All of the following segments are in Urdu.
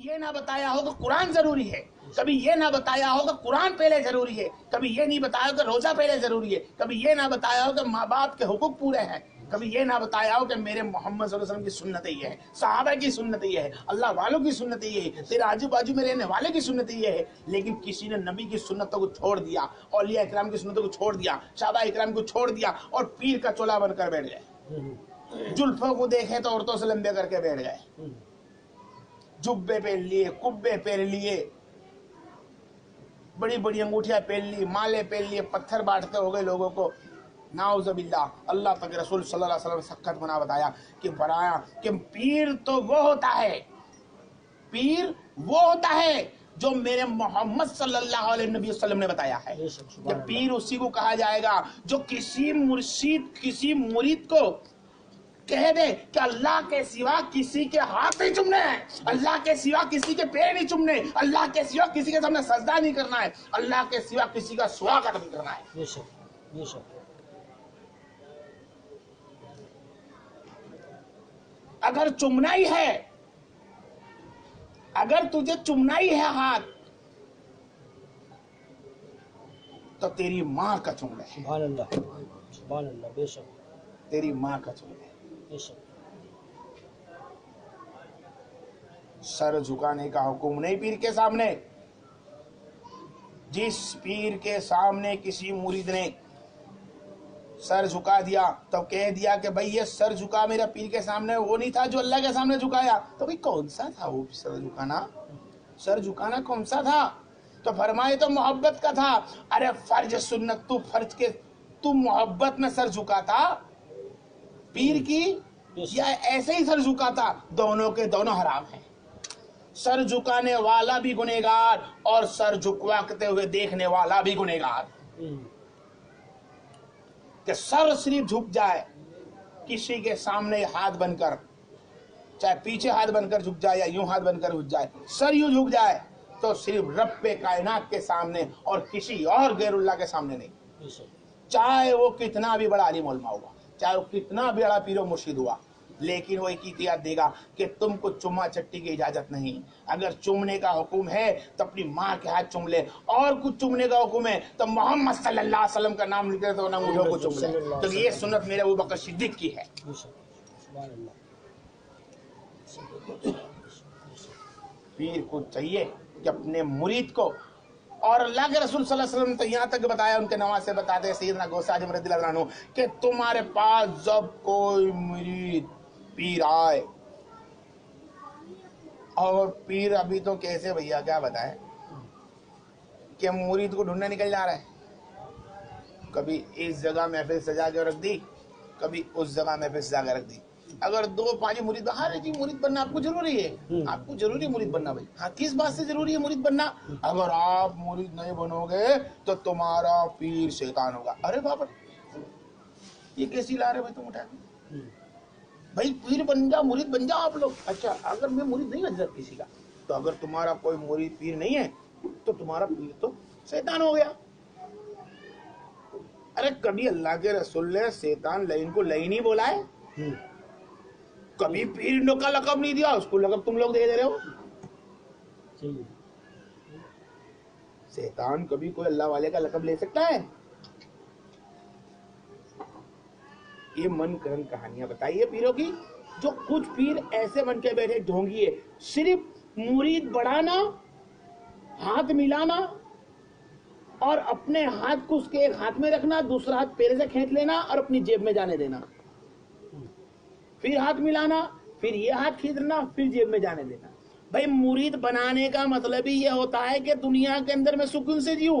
یہ نہ بتایا ہو کہ قرآن ضروری ہے، کبھی یہ نہ بتایا ہو کہ قرآن پہلے ضروری ہے، کبھی یہ نہیں بتایا کہ روزہ پہلے ضروری ہے، کبھی یہ نہ بتایا ہو کہ ماں باپ کے حقوق پورے ہیں، کبھی یہ نہ بتایا ہو کہ میرے محمد صلی اللہ علیہ وسلم کی سنت یہ ہے، صحابہ کی سنت یہ ہے، اللہ والوں کی سنت یہ ہے، تیرے آجو باجو میں رہنے والے کی سنت یہ ہے۔ لیکن کسی نے نبی کی سنتوں کو چھوڑ دیا، اولیاء اکرام کی سنتوں کو چھوڑ دیا، صحابہ اکرام کو چھوڑ دیا اور پیر کا چولا بن کر بیٹھ گئے۔ جلفوں کو دیکھے تو عورتوں سے لمبے کر کے بیٹھ گئے، جبے پہن لیے، کبے پہن لیے، بڑی بڑی انگوٹھیاں پہن لی، مالے پہن لیے، پتھر بانٹتے ہو گئے لوگوں کو۔ نعوذ باللہ، اللہ تک رسول صلی اللہ علیہ وسلم نے سخت بنا بتایا کہ بڑایا کہ پیر تو وہ ہوتا ہے، پیر وہ ہوتا ہے جو میرے محمد صلی اللہ علیہ وسلم نے بتایا ہے کہ پیر اسی کو کہا جائے گا جو کسی مرشد کسی مرید کو کہہ دے کہ اللہ کے سوا کسی کے ہاتھ نہیں چومنے ہیں، اللہ کے سوا کسی کے پیر نہیں چومنے، اللہ کے سوا کسی کے سامنے سجدہ نہیں کرنا ہے، اللہ کے سوا کسی کا سواگت نہیں کرنا ہے۔ بے شک بے شک۔ اگر چومنا ہی ہے، اگر تجھے چومنا ہی ہے ہاتھ، تو تیری ماں کا چوم لے، سبحان اللہ سبحان اللہ، بے شک تیری ماں کا چوم لے۔ بے شک۔ سر جھکانے کا حکم نہیں پیر کے سامنے۔ جس پیر کے سامنے کسی مرید نے سر جھکا دیا تو کہہ دیا کہ بھئی یہ سر جھکا میرا پیر کے سامنے وہ نہیں تھا جو اللہ کے سامنے جھکایا، تو بھئی کون سا تھا وہ سر جھکانا؟ سر جھکانا کون سا تھا؟ تو فرمائے تو محبت کا تھا۔ ارے فرض سنت تو فرض کے تو محبت میں سر جھکاتا پیر کی یا ایسے ہی سر جھکاتا؟ دونوں کے دونوں حرام ہیں۔ سر جھکانے والا بھی گنہگار اور سر جھکواتے ہوئے دیکھنے والا بھی گنہگار۔ کہ سر صرف جھک جائے کسی کے سامنے ہاتھ بن کر، چاہے پیچھے ہاتھ بن کر جھک جائے یا یوں ہاتھ بن کر جھک جائے، سر یوں جھک جائے تو صرف رب کائنات کے سامنے اور کسی اور غیر اللہ کے سامنے نہیں، چاہے وہ کتنا بھی بڑا عالم علماء ہوا، چاہے وہ کتنا بھی بڑا پیر و مرشد ہوا، لیکن وہ ایک احتیاط دے گا کہ تم کو چما چٹی کی اجازت نہیں۔ اگر چومنے کا حکم ہے تو اپنی ماں کے ہاتھ چوم لے، اور کچھ چومنے کا حکم ہے تو محمد صلی اللہ علیہ وسلم کا نام لکھے تو انگوٹھوں کو چوم لے، تو یہ سنت میرے ابوبکر صدیق کی ہے۔ سبحان اللہ۔ پیر کو چاہیے کہ اپنے مرید کو، اور اللہ کے رسول صلی اللہ علیہ وسلم تو یہاں تک بتایا، ان کے نواز سے بتاتے ہیں سیدنا غوث اعظم رضی اللہ عنہ کہ تمہارے پاس جب کوئی مرید پیر آئے، اور پیر ابھی تو کیسے بھیا کیا بتائیں کہ مرید کو ڈھونڈنے نکل جا رہا ہے، کبھی اس جگہ محفل سجا کے رکھ دی، کبھی اس جگہ محفل سجا کے رکھ دی۔ اگر دو پانچ مرید، ہاں جی مرید بننا آپ کو ضروری ہے، آپ کو ضروری ہے مرید بننا بھائی، ہاں کس بات سے ضروری ہے مرید بننا؟ اگر آپ مرید نہیں بنو گے تو تمہارا پیر شیطان ہوگا۔ ارے بابا یہ کیسی لا رہے بھائی تم اٹھا کے؟ بھائی پیر بن جا، مرید بن جاؤ آپ لوگ۔ اچھا اگر میں مرید نہیں ہوں حضرت کسی کا، تو اگر تمہارا کوئی مرید پیر نہیں ہے تو تمہارا پیر تو شیطان ہو گیا۔ ارے کبھی اللہ کے رسول نے شیطان لعین کو لعین ہی بولا ہے؟ کبھی پیر کا لقب نہیں دیا، اس کو لقب تم لوگ دے رہے ہو۔ شیطان کبھی کوئی اللہ والے کا لقب لے سکتا ہے؟ یہ من کرن کہانیاں بتائیے پیروں کی، جو کچھ پیر ایسے بن کے بیٹھے ڈھونگیے، صرف مرید بڑھانا، ہاتھ ملانا اور اپنے ہاتھ کو اس کے ایک ہاتھ میں رکھنا، دوسرا ہاتھ پیرے سے کھینچ لینا اور اپنی جیب میں جانے دینا، پھر ہاتھ ملانا، پھر یہ ہاتھ کھینچنا، پھر جیب میں جانے دینا۔ بھائی مرید بنانے کا مطلب ہی یہ ہوتا ہے کہ دنیا کے اندر میں سکون سے جیو۔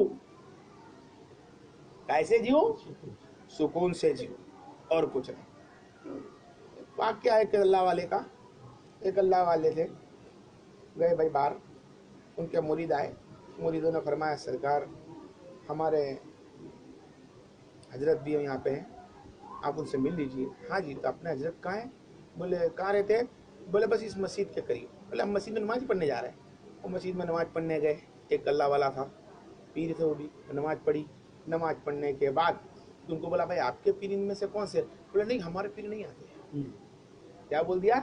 کیسے جیو؟ سکون سے جیو، اور کچھ نہیں۔ واقعہ ہے کہ اللہ والے کا، ایک اللہ والے تھے، گئے بھائی باہر، ان کے مرید آئے، مریدوں نے فرمایا سرکار ہمارے حضرت بھی یہاں پہ ہیں، آپ ان سے مل لیجئے۔ ہاں جی، تو اپنے حضرت کہاں ہیں؟ بولے کہاں رہتے ہیں؟ بولے بس اس مسجد کے قریب۔ بولے ہم مسجد میں نماز پڑھنے جا رہے ہیں۔ وہ مسجد میں نماز پڑھنے گئے، ایک اللہ والا تھا، پیر تھے وہ بھی، نماز پڑھی۔ نماز پڑھنے کے بعد ان کو بولا بھائی آپ کے پیر ان میں سے کون سے؟ بولے نہیں ہمارے پیر نہیں آتے۔ کیا بول دیا؟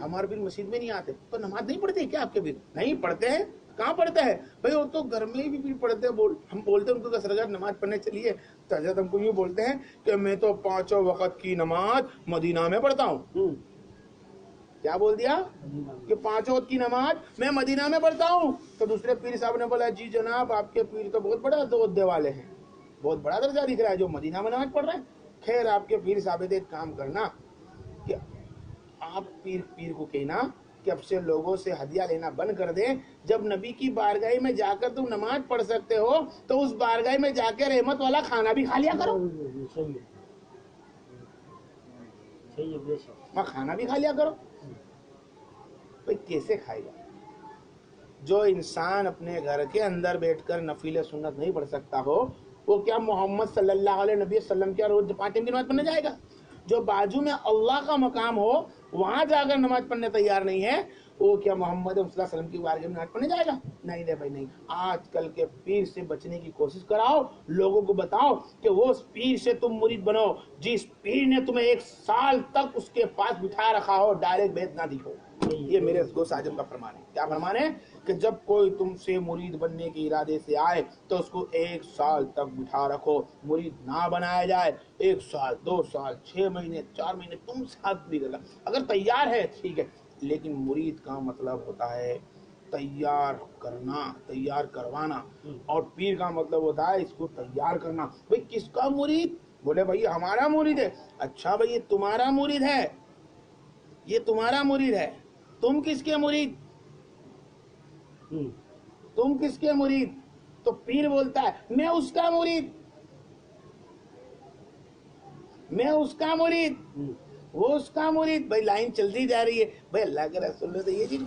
ہمارے پیر مسجد میں نہیں آتے تو نماز نہیں پڑھتے کیا آپ کے پیر؟ نہیں پڑھتے ہیں. کہاں پڑھتا ہے بھائی؟ وہ تو گھر میں بھی پیر پڑھتے ہیں. ہم بولتے ہیں ان کو سرکار نماز پڑھنے چلیے تو حضرت ہم کو یوں بولتے ہیں کہ میں تو 5 وقت کی نماز مدینہ میں پڑھتا ہوں. کیا بول دیا کہ 5 وقت کی نماز میں مدینہ میں پڑھتا ہوں. تو دوسرے پیر صاحب نے بولا جی جناب آپ کے پیر تو بہت بڑا عہدے والے ہیں, بہت بڑا درجہ دکھ رہا ہے جو مدینہ میں نماز پڑھ رہے ہیں. خیر آپ کے پیر صاحب ایک کام کرنا کہ آپ پیر کو کہنا کہ اب سے لوگوں سے ہدیہ لینا بند کر دیں. جب نبی کی بارگاہ میں جا کر تم نماز پڑھ سکتے ہو تو اس بارگاہ میں جا کے رحمت والا کھانا بھی کھا لیا کرو. وہاں کھانا بھی کھا لیا کرو. بھائی کیسے کھائے گا؟ جو انسان اپنے گھر کے اندر بیٹھ کر نفل سنت نہیں پڑھ سکتا ہو وہ کیا محمد صلی اللہ علیہ نبی وسلم کیا روز 5 ٹائم کی نماز پڑھنے جائے گا؟ جو بازو میں اللہ کا مقام ہو وہاں جا کر نماز پڑھنے تیار نہیں ہے وہ کیا محمد صلی اللہ علیہ وسلم کی بارگاہ میں نماز پڑھنے جائے گا؟ نہیں رے بھائی نہیں. آج کل کے پیر سے بچنے کی کوشش کراؤ, لوگوں کو بتاؤ کہ وہ پیر سے تم مرید بنو جس پیر نے تمہیں 1 سال تک اس کے پاس بٹھا رکھا ہو, ڈائریکٹ بیت نہ دیکھو. یہ میرے غوث اعظم کا فرمان ہے. کیا فرمان ہے؟ کہ جب کوئی تم سے مرید بننے کے ارادے سے آئے تو اس کو 1 سال تک بٹھا رکھو, مرید نہ بنایا جائے. 1 سال 2 سال 6 مہینے 4 مہینے تم ساتھ بھی کرنا. اگر تیار ہے ٹھیک ہے, لیکن مرید کا مطلب ہوتا ہے تیار کرنا, تیار کروانا, اور پیر کا مطلب ہوتا ہے اس کو تیار کرنا. بھئی کس کا مرید؟ بولے بھئی ہمارا مرید ہے. اچھا بھئی یہ تمہارا مرید ہے, یہ تمہارا مرید ہے. تم کس کے مرید؟ تم کس کے مرید؟ تو پیر بولتا ہے میں اس کا مرید, میں اس کا مرید, وہ اس کا مرید. بھائی لائن چلتی جا رہی ہے. بھائی اللہ کے رسول نے تو یہ چیز